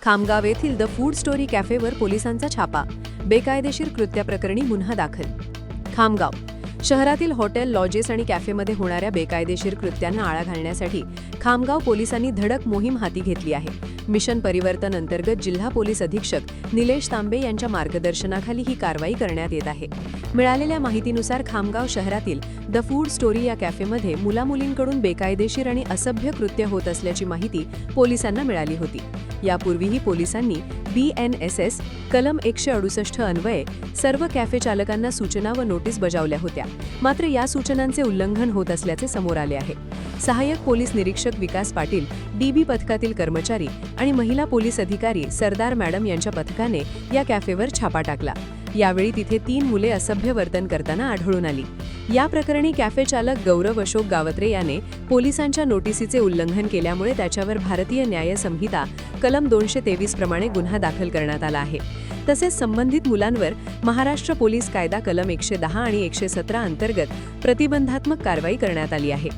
खामगाव येथील the food story कॅफेवर पोलिसांचा छापा. बेकायदेशीर कृत्याप्रकरणी गुन्हा दाखल. खामगाव शहरातील हॉटेल, लॉजेस आणि कॅफेमध्ये होणाऱ्या बेकायदेशीर कृत्यांना आळा घालण्यासाठी खामगाव पोलिसांनी धडक मोहीम हाती घेतली आहे. मिशन परिवर्तन अंतर्गत जिल्हा पोलीस अधीक्षक निलेश तांबे यांच्या मार्गदर्शनाखाली ही कारवाई करण्यात येत आहे. मिळालेल्या माहितीनुसार खामगाव शहरातील द फूड स्टोरी या कॅफेमध्ये मुलामुलींकडून बेकायदेशीर आणि असभ्य कृत्य होत असल्याची माहिती पोलिसांना मिळाली होती. यापूर्वीही पोलिसांनी BNSS कलम 168 अन्वये सर्व कॅफे चालकांना सूचना व नोटीस बजावल्या होत्या. मात्र या सूचनांचे उल्लंघन होत असल्याचे समोर आले आहे. सहाय्यक पोलीस निरीक्षक विकास पाटील, DB पथकातील कर्मचारी आणि महिला पोलीस अधिकारी सरदार मॅडम यांच्या पथकाने या कॅफेवर छापा टाकला. यावेळी तिथे 3 मुले असभ्य वर्तन करताना आढळून आली. या प्रकरणी कॅफे चालक गौरव अशोक गावत्रे याने पोलिसांच्या नोटीसीचे उल्लंघन केल्यामुळे त्याच्यावर भारतीय न्याय संहिता कलम 223 प्रमाणे गुन्हा दाखल करण्यात आला आहे. तसेच संबंधित मुलांवर महाराष्ट्र पोलीस कायदा कलम 110 आणि 117 अंतर्गत प्रतिबंधात्मक कारवाई करण्यात आली आहे.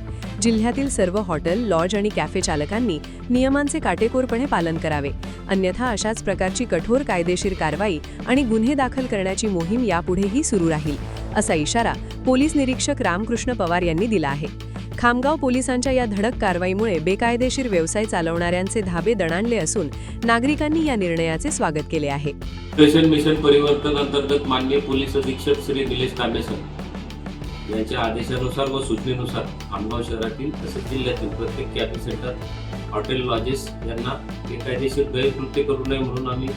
जिल्ह्यातील सर्व हॉटेल, लॉज आणि कॅफे चालकांनी नियमांचे काटेकोरपणे पालन करावे, अन्यथा अशाच प्रकारची कठोर कायदेशीर कारवाई आणि गुन्हे दाखल करण्याची मोहीम यापुढेही सुरू राहील, असा इशारा पोलीस निरीक्षक रामकृष्ण पवार यांनी दिला आहे. खामगाव पोलिसांच्या या धडक कारवाईमुळे बेकायदेशीर व्यवसाय चालवणाऱ्यांचे धाबे दणाणले असून नागरिकांनी या निर्णयाचे स्वागत केले आहे. मिशन परिवर्तन अंतर्गत माननीय पोलीस अधीक्षक श्री निलेश तांबे यांच्या आदेशानुसार व सूचनेनुसार खामगाव शहरातील तसेच जिल्ह्यातील प्रत्येक कॅफे सेंटर, हॉटेल, लॉजेस यांना बेकायदेशीर गैरकृत्य करू नये म्हणून आम्ही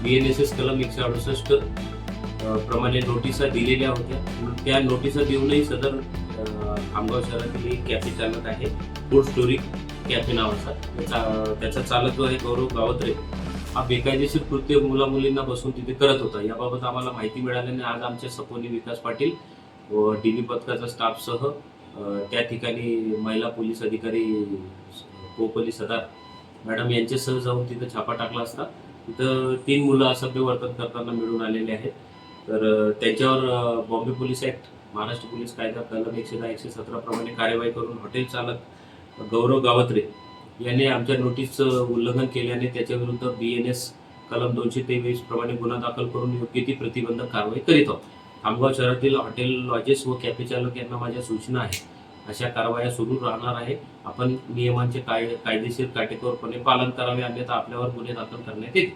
BNSS कलम 168 प्रमाणे नोटिसा दिलेल्या होत्या. त्या नोटिसा देऊनही सदर खामगाव शहरातील एक कॅफे चालक आहे, फूड स्टोरी कॅफे नावाचा, त्याचा चालक जो आहे गौरव गावत्रे, हा बेकायदेशीर कृत्य मुलामुलींना बसून तिथे करत होता. याबाबत आम्हाला माहिती मिळाल्याने आज आमच्या सपोनी विकास पाटील व DB पथकाचा स्टाफसह त्या ठिकाणी महिला पोलीस अधिकारी पोलीस सरदार मॅडम यांच्यासह जाऊन तिथं छापा टाकला असता तिथं 3 मुलं असभ्य वर्तन करताना मिळून आलेले आहेत. तर त्यांच्यावर Bombay police act, Maharashtra police कायदा कलम 110, 117 प्रमाणे कार्यवाही करून हॉटेल चालक गौरव गावत्रे यांनी आमच्या नोटीसचं उल्लंघन केल्याने त्याच्याविरुद्ध BNS कलम 223 प्रमाणे गुन्हा दाखल करून योग्य ती प्रतिबंधक कारवाई करीत आहोत. खामगाव शहरातील हॉटेल, लॉजेस व कॅफे चालक यांना माझ्या सूचना आहे, अशा कारवाया सुरू राहणार आहे. आपण नियमांचे कायदेशीर काटेकोरपणे पालन करावे, अन्यथा आपल्यावर गुन्हे दाखल करण्यात येतील.